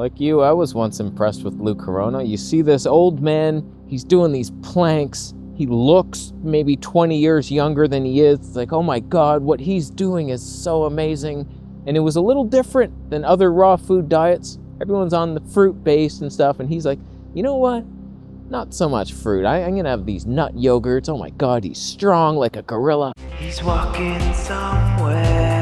Like you, I was once impressed with Lou Corona. You see this old man, he's doing these planks. He looks maybe 20 years younger than he is. It's like, oh my God, what he's doing is so amazing. And it was a little different than other raw food diets. Everyone's on the fruit base and stuff. And he's like, you know what? Not so much fruit. I'm gonna have these nut yogurts. Oh my God, he's strong like a gorilla. He's walking somewhere.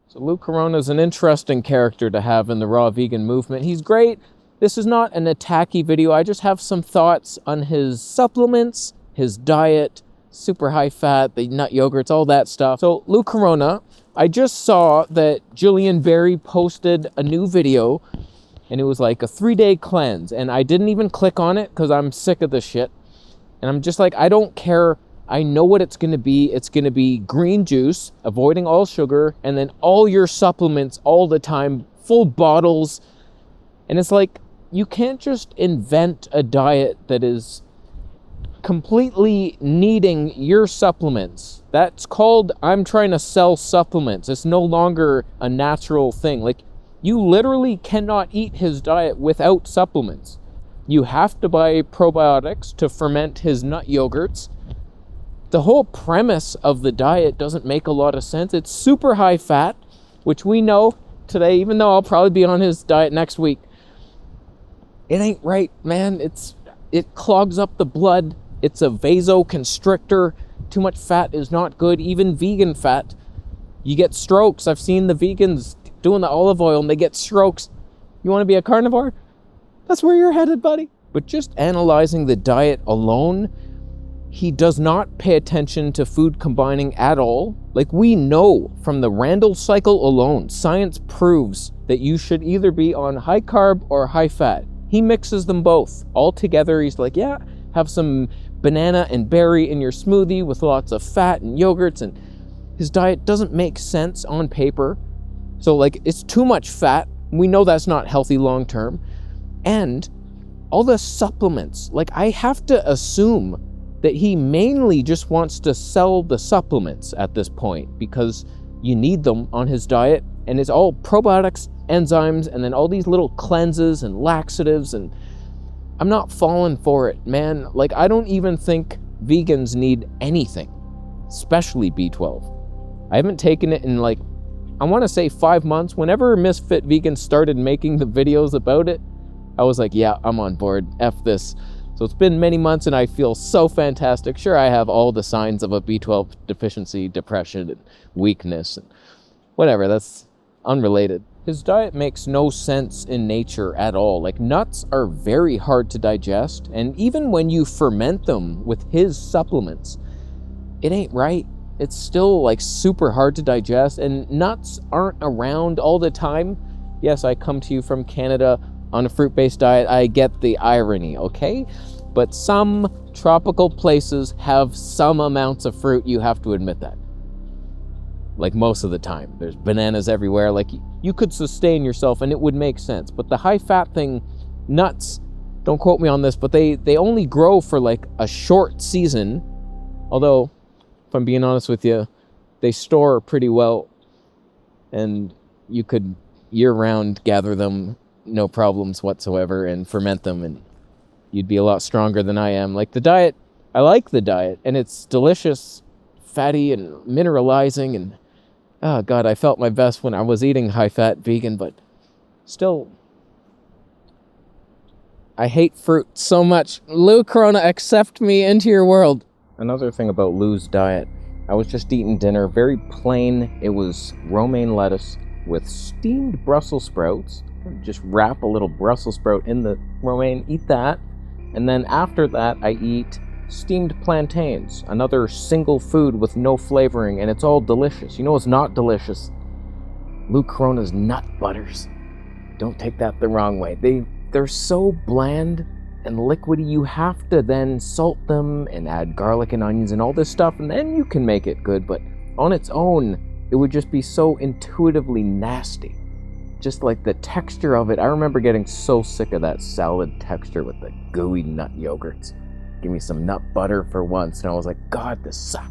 So Lou Corona is an interesting character to have in the raw vegan movement. He's great. This is not an attacky video. I just have some thoughts on his supplements, his diet, super high fat, the nut yogurts, all that stuff. So Lou Corona, I just saw that Jillian Berry posted a new video and it was like a 3-day cleanse. And I didn't even click on it because I'm sick of this shit. And I'm just like, I don't care. I know what it's going to be. It's going to be green juice, avoiding all sugar, and then all your supplements all the time, full bottles. And it's like, you can't just invent a diet that is completely needing your supplements. That's called, I'm trying to sell supplements. It's no longer a natural thing. Like, you literally cannot eat his diet without supplements. You have to buy probiotics to ferment his nut yogurts. The whole premise of the diet doesn't make a lot of sense. It's super high fat, which we know today, even though I'll probably be on his diet next week. It ain't right, man. It clogs up the blood. It's a vasoconstrictor. Too much fat is not good. Even vegan fat. You get strokes. I've seen the vegans doing the olive oil and they get strokes. You want to be a carnivore? That's where you're headed, buddy. But just analyzing the diet alone, he does not pay attention to food combining at all. Like, we know from the Randall cycle alone, science proves that you should either be on high carb or high fat. He mixes them both all together. He's like, yeah, have some banana and berry in your smoothie with lots of fat and yogurts. And his diet doesn't make sense on paper. So like, it's too much fat. We know that's not healthy long term. And all the supplements, like, I have to assume that he mainly just wants to sell the supplements at this point because you need them on his diet, and it's all probiotics, enzymes, and then all these little cleanses and laxatives, and I'm not falling for it, man. Like, I don't even think vegans need anything, especially B12. I haven't taken it in, like, I want to say 5 months. Whenever Misfit Vegan started making the videos about it, I was like, yeah, I'm on board. F this. So it's been many months and I feel so fantastic. Sure, I have all the signs of a B12 deficiency, depression, and weakness, and whatever. That's unrelated. His diet makes no sense in nature at all. Like, nuts are very hard to digest, and even when you ferment them with his supplements, it ain't right. It's still like super hard to digest, and nuts aren't around all the time. Yes, I come to you from Canada on a fruit-based diet. I get the irony, okay? But some tropical places have some amounts of fruit. You have to admit that. Like, most of the time. There's bananas everywhere. Like, you could sustain yourself and it would make sense. But the high-fat thing, nuts, don't quote me on this, but they only grow for like a short season. Although, if I'm being honest with you, they store pretty well. And you could year-round gather them, no problems whatsoever, and ferment them, and you'd be a lot stronger than I am. Like, the diet, I like the diet, and it's delicious, fatty, and mineralizing, and oh God, I felt my best when I was eating high-fat vegan, but still, I hate fruit so much. Lou Corona, accept me into your world. Another thing about Lou's diet, I was just eating dinner, very plain. It was romaine lettuce with steamed Brussels sprouts. Just wrap a little Brussels sprout in the romaine, eat that. And then after that, I eat steamed plantains, another single food with no flavoring, and it's all delicious. You know what's not delicious? Lou Corona's nut butters. Don't take that the wrong way. They're so bland and liquidy, you have to then salt them and add garlic and onions and all this stuff, and then you can make it good, but on its own, it would just be so intuitively nasty. Just like the texture of it. I remember getting so sick of that salad texture with the gooey nut yogurts. Give me some nut butter for once, and I was like, God, this sucks.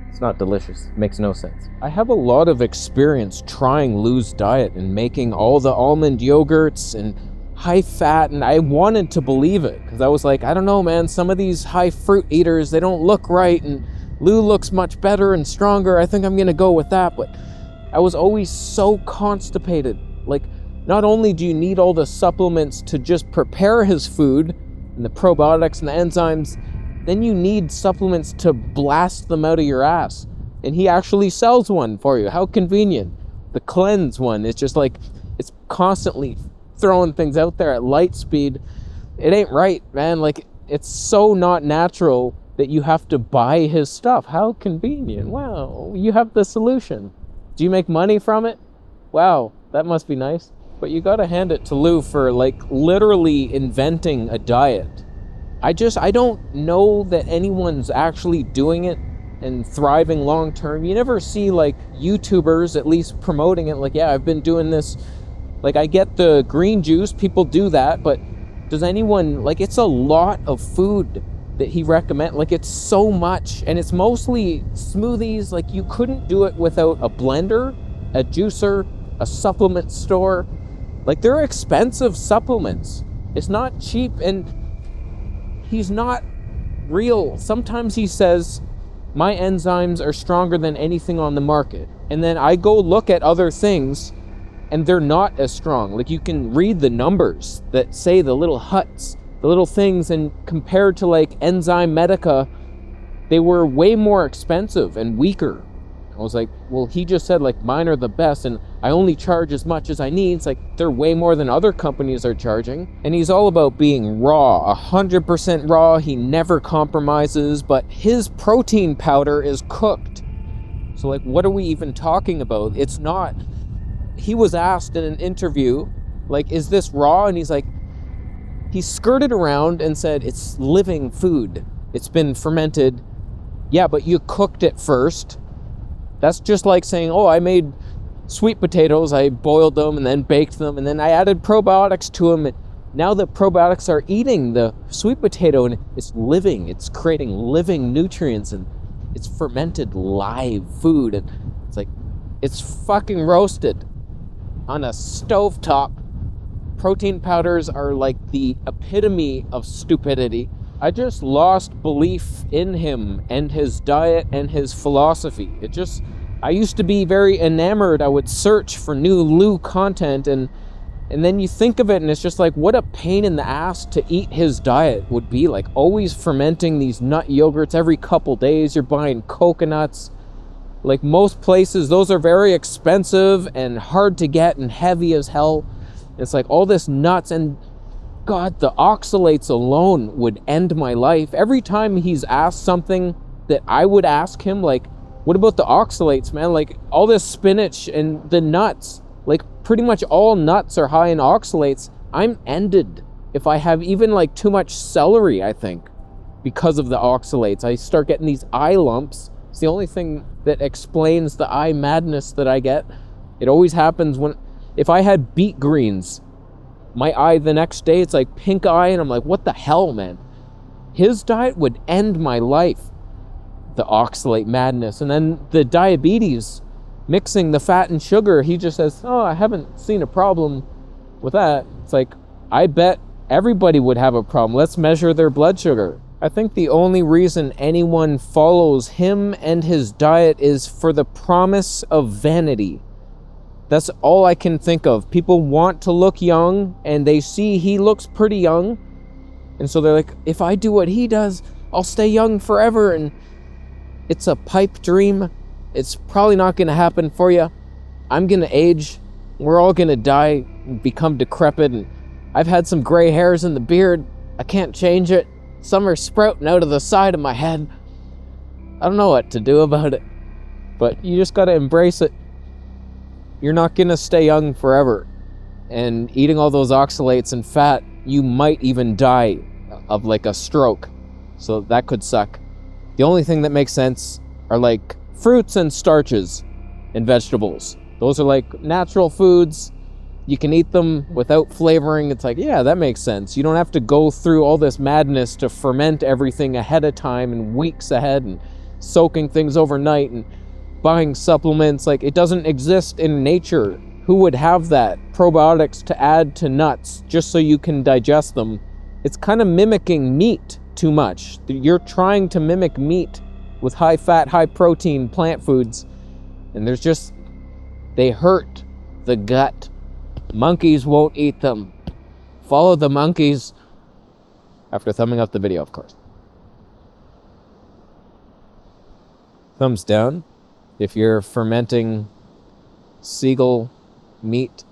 It's not delicious. Makes no sense. I have a lot of experience trying Lou's diet and making all the almond yogurts and high fat, and I wanted to believe it because I was like, I don't know, man, some of these high fruit eaters, they don't look right, and Lou looks much better and stronger. I think I'm gonna go with that. But I was always so constipated. Like, not only do you need all the supplements to just prepare his food and the probiotics and the enzymes, then you need supplements to blast them out of your ass. And he actually sells one for you. How convenient. The cleanse one is just like, it's constantly throwing things out there at light speed. It ain't right, man. Like, it's so not natural that you have to buy his stuff. How convenient. Wow, you have the solution. Do you make money from it? Wow, that must be nice. But you gotta hand it to Lou for like literally inventing a diet. I don't know that anyone's actually doing it and thriving long term. You never see like YouTubers at least promoting it, like, yeah, I've been doing this. Like, I get the green juice, people do that, but does anyone, like, it's a lot of food that he recommends. Like, it's so much, and it's mostly smoothies. Like, you couldn't do it without a blender, a juicer, a supplement store. Like, they're expensive supplements. It's not cheap, and he's not real. Sometimes he says, my enzymes are stronger than anything on the market. And then I go look at other things, and they're not as strong. Like, you can read the numbers that say the little huts, the little things, and compared to like Enzyme Medica, they were way more expensive and weaker. I was like, well, he just said like mine are the best and I only charge as much as I need. It's like they're way more than other companies are charging. And he's all about being raw, 100% raw. He never compromises, but his protein powder is cooked. So like, what are we even talking about? It's not. He was asked in an interview, like, is this raw? And he's like, he skirted around and said, it's living food. It's been fermented. Yeah, but you cooked it first. That's just like saying, oh, I made sweet potatoes, I boiled them and then baked them, and then I added probiotics to them. And now the probiotics are eating the sweet potato, and it's living. It's creating living nutrients, and it's fermented live food. And it's like, it's fucking roasted on a stovetop. Protein powders are like the epitome of stupidity. I just lost belief in him and his diet and his philosophy. I used to be very enamored. I would search for new Lou content, and then you think of it and it's just like, what a pain in the ass to eat his diet would be. Like, always fermenting these nut yogurts every couple days. You're buying coconuts. Like, most places, those are very expensive and hard to get and heavy as hell. It's like all this nuts, and God, the oxalates alone would end my life. Every time he's asked something that I would ask him, like, what about the oxalates, man? Like, all this spinach and the nuts, like, pretty much all nuts are high in oxalates. I'm ended if I have even like too much celery, I think, because of the oxalates. I start getting these eye lumps. It's the only thing that explains the eye madness that I get. It always happens if I had beet greens, my eye the next day, it's like pink eye, and I'm like, what the hell, man? His diet would end my life. The oxalate madness. And then the diabetes, mixing the fat and sugar, he just says, oh, I haven't seen a problem with that. It's like, I bet everybody would have a problem. Let's measure their blood sugar. I think the only reason anyone follows him and his diet is for the promise of vanity. That's all I can think of. People want to look young, and they see he looks pretty young, and so they're like, if I do what he does, I'll stay young forever. And it's a pipe dream. It's probably not going to happen for you. I'm going to age. We're all going to die and become decrepit, and I've had some gray hairs in the beard. I can't change it. Some are sprouting out of the side of my head. I don't know what to do about it, but you just got to embrace it. You're not going to stay young forever. And eating all those oxalates and fat, you might even die of like a stroke. So that could suck. The only thing that makes sense are like fruits and starches and vegetables. Those are like natural foods. You can eat them without flavoring. It's like, yeah, that makes sense. You don't have to go through all this madness to ferment everything ahead of time and weeks ahead. And soaking things overnight and buying supplements. Like, it doesn't exist in nature. Who would have that? Probiotics to add to nuts just so you can digest them. It's kind of mimicking meat too much. You're trying to mimic meat with high fat, high protein plant foods, and they hurt the gut. Monkeys won't eat them. Follow the monkeys. After thumbing up the video, of course. Thumbs down if you're fermenting seagull meat.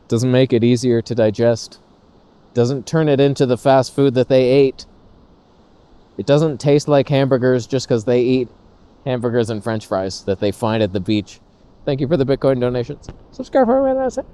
Doesn't make it easier to digest. Doesn't turn it into the fast food that they ate. It doesn't taste like hamburgers just because they eat hamburgers and french fries that they find at the beach. Thank you for the Bitcoin donations. Subscribe for more.